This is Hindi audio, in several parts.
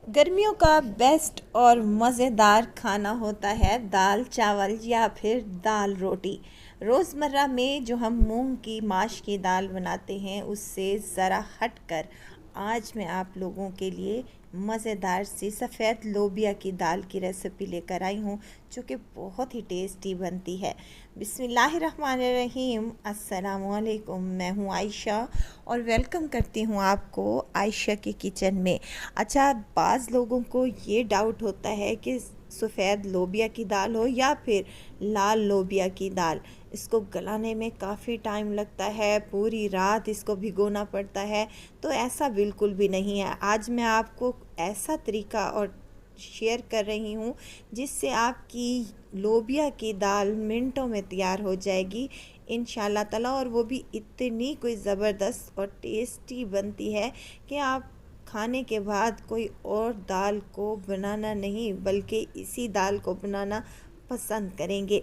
गर्मियों का बेस्ट और मज़ेदार खाना होता है दाल चावल या फिर दाल रोटी। रोज़मर्रा में जो हम मूंग की माश की दाल बनाते हैं उससे ज़रा हटकर आज मैं आप लोगों के लिए मज़ेदार सी सफ़ेद लोबिया की दाल की रेसिपी लेकर आई हूँ, जो कि बहुत ही टेस्टी बनती है। बिस्मिल्लाहिर्रहमानिर्रहीम, अस्सलामुअलैकुम। मैं हूँ आयशा और वेलकम करती हूँ आपको आयशा के किचन में। अच्छा, बाज़ लोगों को ये डाउट होता है कि सफ़ेद लोबिया की दाल हो या फिर लाल लोबिया की दाल, इसको गलाने में काफ़ी टाइम लगता है, पूरी रात इसको भिगोना पड़ता है। तो ऐसा बिल्कुल भी नहीं है। आज मैं आपको ऐसा तरीका और शेयर कर रही हूँ जिससे आपकी लोबिया की दाल मिनटों में तैयार हो जाएगी इंशाल्लाह ताला, और वो भी इतनी कोई ज़बरदस्त और टेस्टी बनती है कि आप खाने के बाद कोई और दाल को बनाना नहीं बल्कि इसी दाल को बनाना पसंद करेंगे।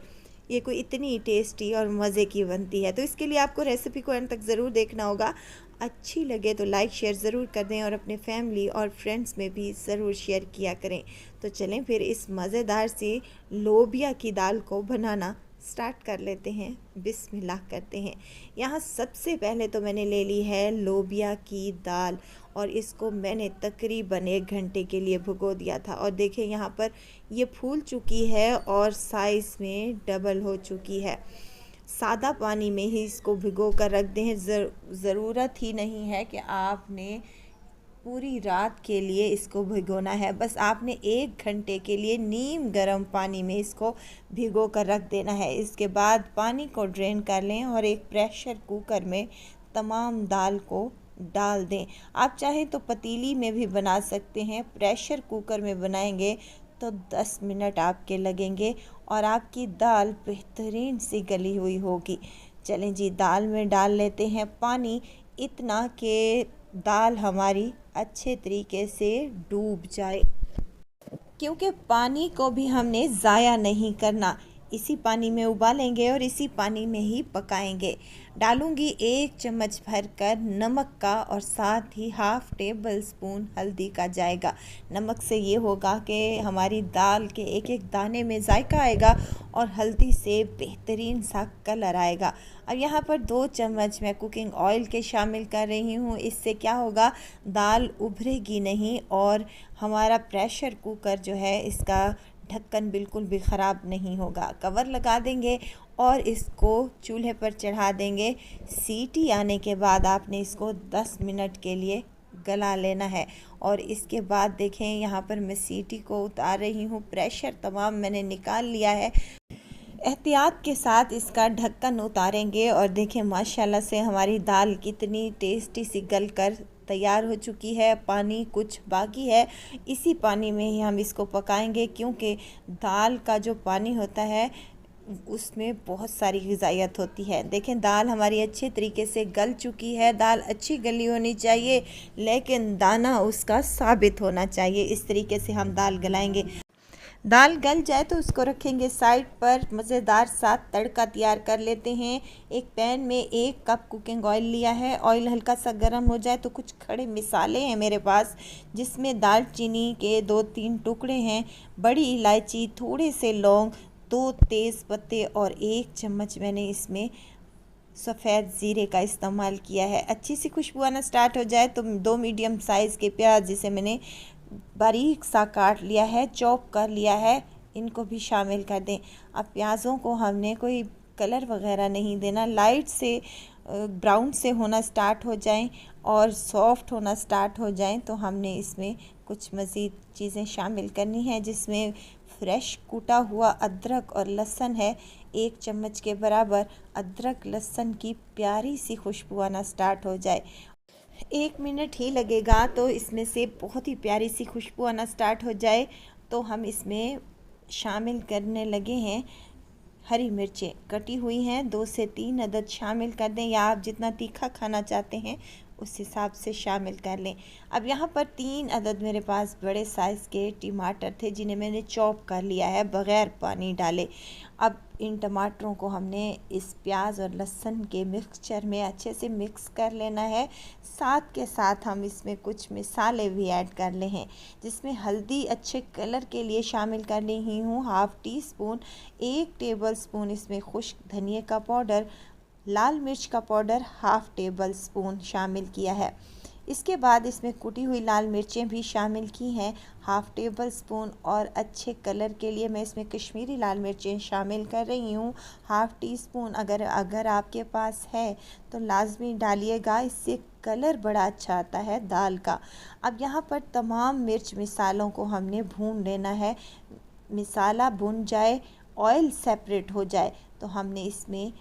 ये कोई इतनी टेस्टी और मज़े की बनती है। तो इसके लिए आपको रेसिपी को एंड तक ज़रूर देखना होगा। अच्छी लगे तो लाइक शेयर ज़रूर कर दें और अपने फैमिली और फ्रेंड्स में भी ज़रूर शेयर किया करें। तो चलें फिर इस मज़ेदार सी लोबिया की दाल को बनाना स्टार्ट कर लेते हैं। बिस्मिल्लाह करते हैं। यहाँ सबसे पहले तो मैंने ले ली है लोबिया की दाल और इसको मैंने तकरीबन 1 घंटे के लिए भिगो दिया था। और देखें यहाँ पर ये फूल चुकी है और साइज़ में डबल हो चुकी है। सादा पानी में ही इसको भिगो कर रख दें। ज़रूरत ही नहीं है कि आपने पूरी रात के लिए इसको भिगोना है, बस आपने 1 घंटे के लिए नीम गर्म पानी में इसको भिगो कर रख देना है। इसके बाद पानी को ड्रेन कर लें और एक प्रेशर कुकर में तमाम दाल को डाल दें। आप चाहें तो पतीली में भी बना सकते हैं, प्रेशर कुकर में बनाएंगे तो 10 मिनट आपके लगेंगे और आपकी दाल बेहतरीन सी गली हुई होगी। चलें जी, दाल में डाल लेते हैं पानी, इतना कि दाल हमारी अच्छे तरीके से डूब जाए, क्योंकि पानी को भी हमने ज़ाया नहीं करना। इसी पानी में उबालेंगे और इसी पानी में ही पकाएंगे। डालूंगी 1 चम्मच भरकर नमक का और साथ ही हाफ़ टेबल स्पून हल्दी का जाएगा। नमक से ये होगा कि हमारी दाल के एक एक दाने में जायका आएगा और हल्दी से बेहतरीन सा कलर आएगा। अब यहाँ पर 2 चम्मच मैं कुकिंग ऑयल के शामिल कर रही हूँ। इससे क्या होगा, दाल उभरेगी नहीं और हमारा प्रेशर कुकर जो है इसका ढक्कन बिल्कुल भी ख़राब नहीं होगा। कवर लगा देंगे और इसको चूल्हे पर चढ़ा देंगे। सीटी आने के बाद आपने इसको 10 मिनट के लिए गला लेना है। और इसके बाद देखें यहाँ पर मैं सीटी को उतार रही हूँ, प्रेशर तमाम मैंने निकाल लिया है। एहतियात के साथ इसका ढक्कन उतारेंगे और देखें माशाल्लाह से हमारी दाल कितनी टेस्टी सी गल कर तैयार हो चुकी है। पानी कुछ बाकी है, इसी पानी में ही हम इसको पकाएंगे, क्योंकि दाल का जो पानी होता है उसमें बहुत सारी ग़िज़ाइयत होती है। देखें दाल हमारी अच्छे तरीके से गल चुकी है। दाल अच्छी गली होनी चाहिए लेकिन दाना उसका साबित होना चाहिए। इस तरीके से हम दाल गलाएंगे। दाल गल जाए तो उसको रखेंगे साइड पर। मज़ेदार सा तड़का तैयार कर लेते हैं। एक पैन में 1 कप कुकिंग ऑयल लिया है। ऑयल हल्का सा गर्म हो जाए तो कुछ खड़े मिसाले हैं मेरे पास, जिसमें दालचीनी के 2-3 टुकड़े हैं, बड़ी इलायची, थोड़े से लौंग, 2 तेज़ पत्ते और 1 चम्मच मैंने इसमें सफ़ेद ज़ीरे का इस्तेमाल किया है। अच्छी सी खुशबू आना स्टार्ट हो जाए तो 2 मीडियम साइज़ के प्याज, जिसे मैंने बारीक सा काट लिया है, चॉप कर लिया है, इनको भी शामिल कर दें। अब प्याज़ों को हमने कोई कलर वगैरह नहीं देना, लाइट से ब्राउन से होना स्टार्ट हो जाएं और सॉफ्ट होना स्टार्ट हो जाएं तो हमने इसमें कुछ मज़ीद चीज़ें शामिल करनी हैं, जिसमें फ्रेश कूटा हुआ अदरक और लहसुन है। 1 चम्मच के बराबर अदरक लहसुन की प्यारी सी खुशबू आना स्टार्ट हो जाए, 1 मिनट ही लगेगा तो इसमें से बहुत ही प्यारी सी खुशबू आना स्टार्ट हो जाए तो हम इसमें शामिल करने लगे हैं हरी मिर्चें कटी हुई हैं। 2 से 3 अदद शामिल कर दें, या आप जितना तीखा खाना चाहते हैं उस हिसाब से शामिल कर लें। अब यहाँ पर 3 अदद मेरे पास बड़े साइज़ के टमाटर थे, जिन्हें मैंने चॉप कर लिया है बग़ैर पानी डाले। अब इन टमाटरों को हमने इस प्याज और लहसुन के मिक्सचर में अच्छे से मिक्स कर लेना है। साथ के साथ हम इसमें कुछ मसाले भी ऐड कर ले हैं, जिसमें हल्दी अच्छे कलर के लिए शामिल कर रही हूँ 1/2 टीस्पून। 1 टेबल स्पून इसमें खुश्क धनिया का पाउडर, लाल मिर्च का पाउडर 1/2 टेबल स्पून शामिल किया है। इसके बाद इसमें कुटी हुई लाल मिर्चें भी शामिल की हैं 1/2 टेबल स्पून, और अच्छे कलर के लिए मैं इसमें कश्मीरी लाल मिर्चें शामिल कर रही हूँ 1/2 टीस्पून। अगर आपके पास है तो लाजमी डालिएगा, इससे कलर बड़ा अच्छा आता है दाल का। अब यहाँ पर तमाम मिर्च मसालों को हमने भून लेना है। मसाला भुन जाए, ऑयल सेपरेट हो जाए, तो हमने इसमें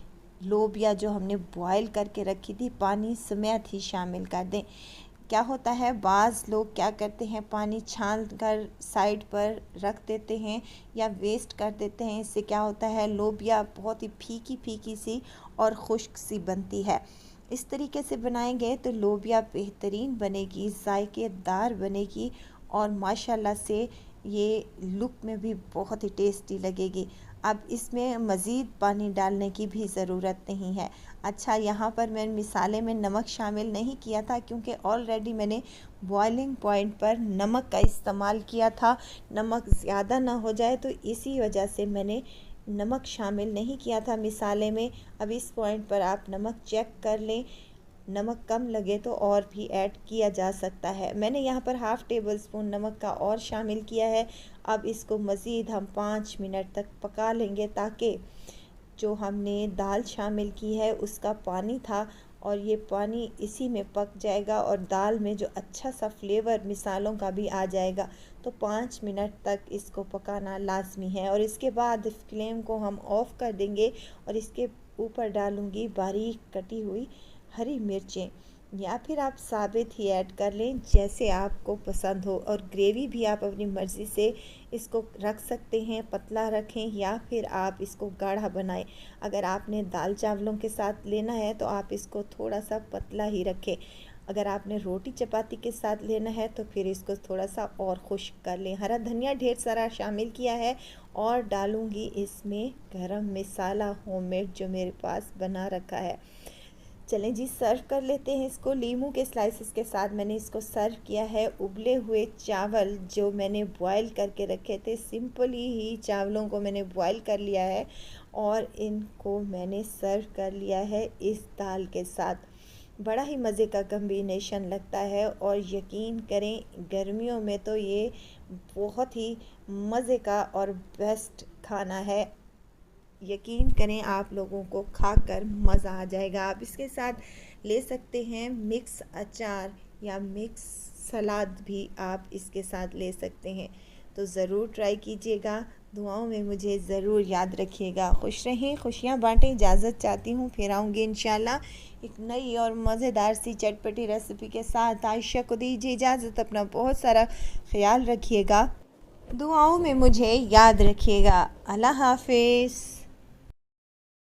लोबिया जो हमने बॉईल करके रखी थी पानी समेत ही शामिल कर दें। क्या होता है, बाज़ लोग क्या करते हैं, पानी छान कर साइड पर रख देते हैं या वेस्ट कर देते हैं। इससे क्या होता है, लोबिया बहुत ही फीकी फीकी सी और खुश्क सी बनती है। इस तरीके से बनाएंगे तो लोबिया बेहतरीन बनेगी, जायकेदार बनेगी और माशाल्लाह से ये लुक में भी बहुत ही टेस्टी लगेगी। अब इसमें मज़ीद पानी डालने की भी ज़रूरत नहीं है। अच्छा, यहाँ पर मैं मसाले में नमक शामिल नहीं किया था, क्योंकि ऑलरेडी मैंने बॉइलिंग पॉइंट पर नमक का इस्तेमाल किया था। नमक ज़्यादा ना हो जाए, तो इसी वजह से मैंने नमक शामिल नहीं किया था मसाले में। अब इस पॉइंट पर आप नमक चेक कर लें, नमक कम लगे तो और भी ऐड किया जा सकता है। मैंने यहाँ पर 1/2 टेबल स्पून नमक का और शामिल किया है। अब इसको मज़ीद हम 5 मिनट तक पका लेंगे, ताकि जो हमने दाल शामिल की है उसका पानी था और ये पानी इसी में पक जाएगा और दाल में जो अच्छा सा फ्लेवर मिसालों का भी आ जाएगा। तो 5 मिनट तक इसको पकाना लाजमी है और इसके बाद फ्लेम को हम ऑफ़ कर देंगे और इसके ऊपर डालूँगी बारीक कटी हुई हरी मिर्चें, या फिर आप साबित ही ऐड कर लें जैसे आपको पसंद हो। और ग्रेवी भी आप अपनी मर्ज़ी से इसको रख सकते हैं, पतला रखें या फिर आप इसको गाढ़ा बनाएं। अगर आपने दाल चावलों के साथ लेना है तो आप इसको थोड़ा सा पतला ही रखें। अगर आपने रोटी चपाती के साथ लेना है तो फिर इसको थोड़ा सा और खुश्क कर लें। हरा धनिया ढेर सारा शामिल किया है और डालूँगी इसमें गरम मसाला होममेड जो मेरे पास बना रखा है। चलें जी, सर्व कर लेते हैं इसको। लीमू के स्लाइसेस के साथ मैंने इसको सर्व किया है। उबले हुए चावल जो मैंने बॉईल करके रखे थे, सिंपली ही चावलों को मैंने बॉईल कर लिया है और इनको मैंने सर्व कर लिया है इस दाल के साथ। बड़ा ही मज़े का कम्बिनेशन लगता है और यकीन करें गर्मियों में तो ये बहुत ही मज़े का और बेस्ट खाना है। यकीन करें आप लोगों को खाकर मज़ा आ जाएगा। आप इसके साथ ले सकते हैं मिक्स अचार या मिक्स सलाद भी आप इसके साथ ले सकते हैं। तो ज़रूर ट्राई कीजिएगा। दुआओं में मुझे ज़रूर याद रखिएगा। खुश रहें, खुशियाँ बांटें। इजाज़त चाहती हूँ, फिर आऊँगी इंशाल्लाह एक नई और मज़ेदार सी चटपटी रेसिपी के साथ। आयशा को दीजिए इजाज़त। अपना बहुत सारा ख्याल रखिएगा, दुआओं में मुझे याद रखिएगा। अल्लाह हाफ़िज़।